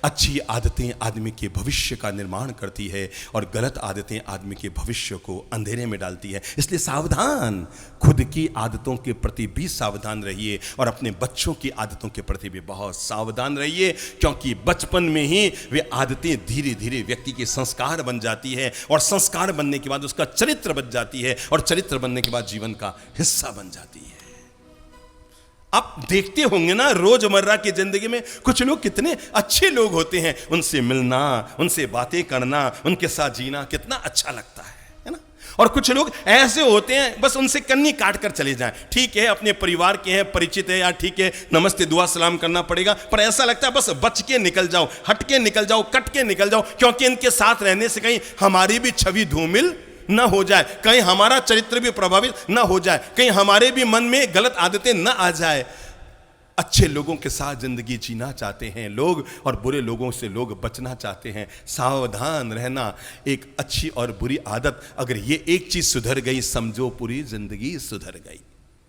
अच्छी आदतें आदमी के भविष्य का निर्माण करती है और गलत आदतें आदमी के भविष्य को अंधेरे में डालती है। इसलिए सावधान, खुद की आदतों के प्रति भी सावधान रहिए और अपने बच्चों की आदतों के प्रति भी बहुत सावधान रहिए, क्योंकि बचपन में ही वे आदतें धीरे धीरे व्यक्ति के संस्कार बन जाती है और संस्कार बनने के बाद उसका चरित्र बन जाती है और चरित्र बनने के बाद जीवन का हिस्सा बन जाती है। आप देखते होंगे ना रोजमर्रा की जिंदगी में कुछ लोग कितने अच्छे लोग होते हैं, उनसे मिलना, उनसे बातें करना, उनके साथ जीना कितना अच्छा लगता है ना। और कुछ लोग ऐसे होते हैं बस उनसे कन्नी काट कर चले जाएं, ठीक है अपने परिवार के हैं, परिचित है, या ठीक है नमस्ते दुआ सलाम करना पड़ेगा, पर ऐसा लगता है बस बच के निकल जाओ, हट के निकल जाओ, कट के निकल जाओ, क्योंकि इनके साथ रहने से कहीं हमारी भी छवि धूमिल ना हो जाए, कहीं हमारा चरित्र भी प्रभावित ना हो जाए, कहीं हमारे भी मन में गलत आदतें ना आ जाए। अच्छे लोगों के साथ जिंदगी जीना चाहते हैं लोग और बुरे लोगों से लोग बचना चाहते हैं। सावधान रहना एक अच्छी और बुरी आदत, अगर ये एक चीज सुधर गई समझो पूरी जिंदगी सुधर गई।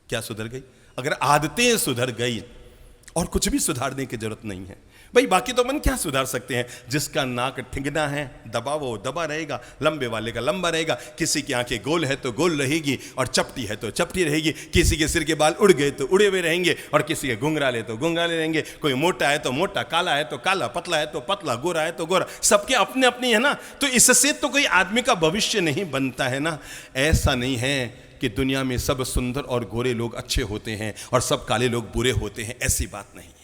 क्या सुधर गई? अगर आदतें सुधर गई और कुछ भी सुधारने की जरूरत नहीं है भाई, बाकी तो मन क्या सुधार सकते हैं। जिसका नाक ठिंगना है दबा वो दबा रहेगा, लंबे वाले का लंबा रहेगा, किसी की आंखें गोल है तो गोल रहेगी और चपटी है तो चपटी रहेगी, किसी के सिर के बाल उड़ गए तो उड़े हुए रहेंगे और किसी के घुंघराले तो घुंघराले रहेंगे, कोई मोटा है तो मोटा, काला है तो काला, पतला है तो पतला, गोरा है तो गोरा, सबके अपने अपनी है ना। तो इससे तो कोई आदमी का भविष्य नहीं बनता है ना। ऐसा नहीं है कि दुनिया में सब सुंदर और गोरे लोग अच्छे होते हैं और सब काले लोग बुरे होते हैं, ऐसी बात नहीं है।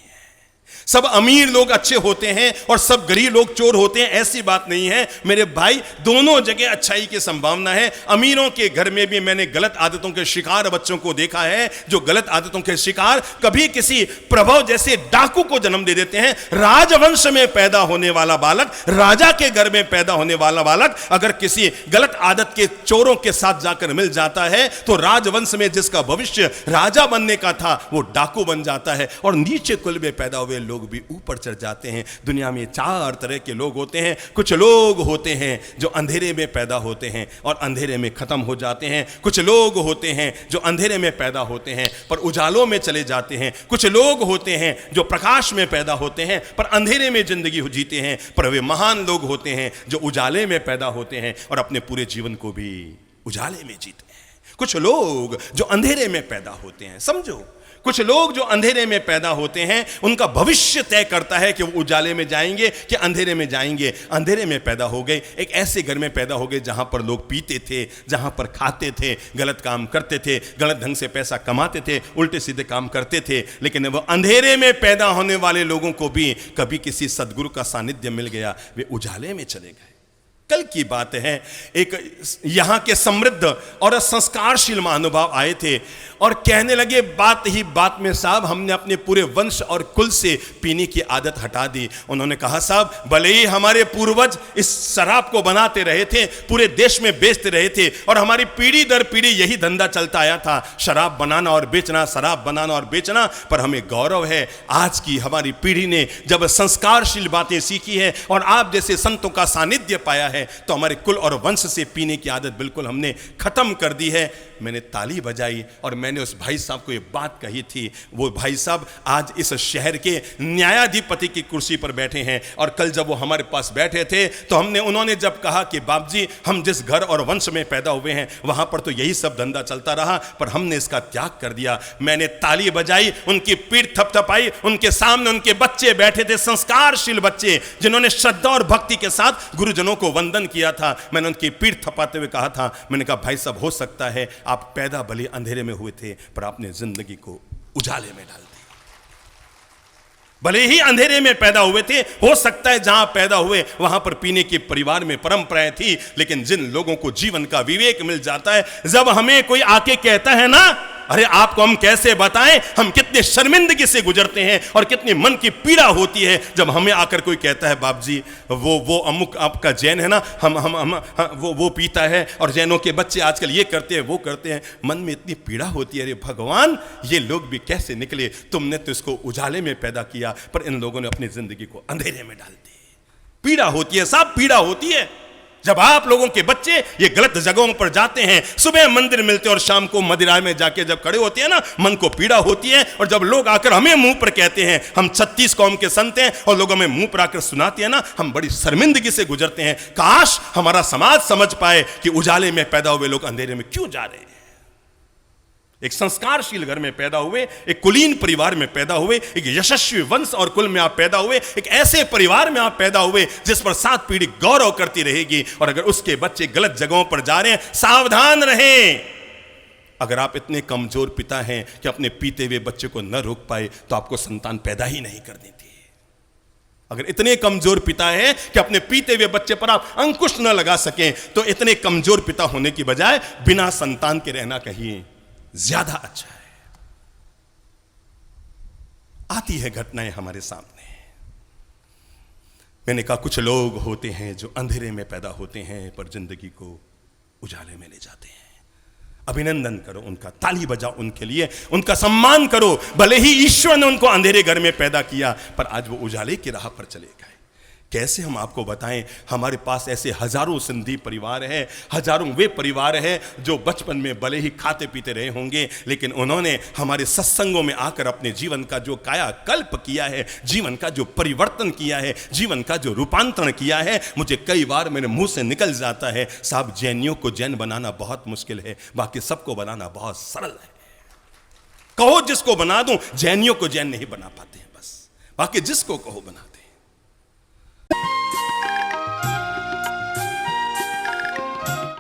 सब अमीर लोग अच्छे होते हैं और सब गरीब लोग चोर होते हैं, ऐसी बात नहीं है मेरे भाई। दोनों जगह अच्छाई की संभावना है। अमीरों के घर में भी मैंने गलत आदतों के शिकार बच्चों को देखा है, जो गलत आदतों के शिकार कभी किसी प्रभव जैसे डाकू को जन्म दे देते हैं। राजवंश में पैदा होने वाला बालक, राजा के घर में पैदा होने वाला बालक अगर किसी गलत आदत के चोरों के साथ जाकर मिल जाता है तो राजवंश में जिसका भविष्य राजा बनने का था वो डाकू बन जाता है और नीचे कुल में पैदा हुए लोग भी ऊपर चढ़ जाते हैं। दुनिया में चार तरह के लोग होते हैं। कुछ लोग होते हैं जो अंधेरे में पैदा होते हैं और अंधेरे में खत्म हो जाते हैं। कुछ लोग होते हैं जो अंधेरे में पैदा होते हैं पर उजालों में चले जाते हैं। कुछ लोग होते हैं जो प्रकाश में पैदा होते हैं पर अंधेरे में जिंदगी जीते हैं। पर वे महान लोग होते हैं जो उजाले में पैदा होते हैं और अपने पूरे जीवन को भी उजाले में जीते हैं। कुछ लोग जो अंधेरे में पैदा होते हैं, समझो, कुछ लोग जो अंधेरे में पैदा होते हैं उनका भविष्य तय करता है कि वो उजाले में जाएंगे कि अंधेरे में जाएंगे। अंधेरे में पैदा हो गए, एक ऐसे घर में पैदा हो गए जहां पर लोग पीते थे, जहां पर खाते थे, गलत काम करते थे, गलत ढंग से पैसा कमाते थे, उल्टे सीधे काम करते थे। लेकिन वो अंधेरे में पैदा होने वाले लोगों को भी कभी किसी सदगुरु का सानिध्य मिल गया, वे उजाले में चले गए। कल की बात है, एक यहां के समृद्ध और संस्कारशील महानुभाव आए थे और कहने लगे बात ही बात में साहब हमने अपने पूरे वंश और कुल से पीने की आदत हटा दी। उन्होंने कहा साहब भले ही हमारे पूर्वज इस शराब को बनाते रहे थे, पूरे देश में बेचते रहे थे और हमारी पीढ़ी दर पीढ़ी यही धंधा चलता आया था, शराब बनाना और बेचना, शराब बनाना और बेचना। पर हमें गौरव है आज की हमारी पीढ़ी ने जब संस्कारशील बातें सीखी है और आप जैसे संतों का सानिध्य पाया है तो हमारे कुल और वंश से पीने की आदत बिल्कुल हमने खत्म कर दी है। मैंने ताली बजाई और मैंने उस भाई साहब को ये बात कही थी। वो भाई साहब आज इस शहर के न्यायाधिपति की कुर्सी पर बैठे हैं और कल जब वो हमारे पास बैठे थे तो उन्होंने जब कहा कि बाप जी हम जिस घर और वंश में पैदा हुए हैं वहां पर तो यही सब धंधा चलता रहा पर हमने इसका त्याग कर दिया। मैंने ताली बजाई, उनकी पीठ थपथपाई, उनके सामने उनके बच्चे बैठे थे, संस्कारशील बच्चे जिन्होंने श्रद्धा और भक्ति के साथ गुरुजनों को वंदन किया था। मैंने उनकी पीठ थपाते हुए कहा था, मैंने कहा भाई साहब हो सकता है आप पैदा भले अंधेरे में हुए थे पर आपने जिंदगी को उजाले में डाल दिया। भले ही अंधेरे में पैदा हुए थे, हो सकता है जहां पैदा हुए वहां पर पीने की परिवार में परंपराएं थी, लेकिन जिन लोगों को जीवन का विवेक मिल जाता है, जब हमें कोई आके कहता है ना अरे आपको हम कैसे बताएं हम कितने शर्मिंदगी से गुजरते हैं और कितनी मन की पीड़ा होती है जब हमें आकर कोई कहता है बाप जी वो अमुक आपका जैन है ना, हम वो पीता है और जैनों के बच्चे आजकल ये करते हैं वो करते हैं। मन में इतनी पीड़ा होती है, अरे भगवान ये लोग भी कैसे निकले, तुमने तो इसको उजाले में पैदा किया पर इन लोगों ने अपनी जिंदगी को अंधेरे में डाल दी। पीड़ा होती है साहब, पीड़ा होती है। जब आप लोगों के बच्चे ये गलत जगहों पर जाते हैं, सुबह मंदिर मिलते और शाम को मदिरा में जाके जब खड़े होते हैं ना, मन को पीड़ा होती है। और जब लोग आकर हमें मुंह पर कहते हैं हम 36 कौम के संत हैं, और लोग हमें मुंह पर आकर सुनाते हैं ना, हम बड़ी शर्मिंदगी से गुजरते हैं। काश हमारा समाज समझ पाए कि उजाले में पैदा हुए लोग अंधेरे में क्यों जा रहे हैं। एक संस्कारशील घर में पैदा हुए, एक कुलीन परिवार में पैदा हुए, एक यशस्वी वंश और कुल में आप पैदा हुए, एक ऐसे परिवार में आप पैदा हुए जिस पर 7 पीढ़ी गौरव करती रहेगी। और अगर उसके बच्चे गलत जगहों पर जा रहे हैं, सावधान रहें। अगर आप इतने कमजोर पिता हैं कि अपने पीते हुए बच्चे को न रोक पाए, तो आपको संतान पैदा ही नहीं करनी थी। अगर इतने कमजोर पिता हैं कि अपने पीते हुए बच्चे पर आप अंकुश न लगा सकें, तो इतने कमजोर पिता होने की बजाय बिना संतान के रहना कहीं ज्यादा अच्छा है। आती है घटनाएं हमारे सामने। मैंने कहा कुछ लोग होते हैं जो अंधेरे में पैदा होते हैं पर जिंदगी को उजाले में ले जाते हैं। अभिनंदन करो उनका, ताली बजाओ उनके लिए, उनका सम्मान करो। भले ही ईश्वर ने उनको अंधेरे घर में पैदा किया, पर आज वो उजाले की राह पर चले गए। कैसे हम आपको बताएं, हमारे पास ऐसे हजारों सिंधी परिवार हैं, हजारों वे परिवार हैं जो बचपन में भले ही खाते पीते रहे होंगे, लेकिन उन्होंने हमारे सत्संगों में आकर अपने जीवन का जो कायाकल्प किया है, जीवन का जो परिवर्तन किया है, जीवन का जो रूपांतरण किया है। मुझे कई बार मेरे मुंह से निकल जाता है, साहब जैनियों को जैन बनाना बहुत मुश्किल है, बाकी सबको बनाना बहुत सरल है। कहो जिसको बना दूं, जैनियों को जैन नहीं बना पाते हैं, बस बाकी जिसको कहो बनाते।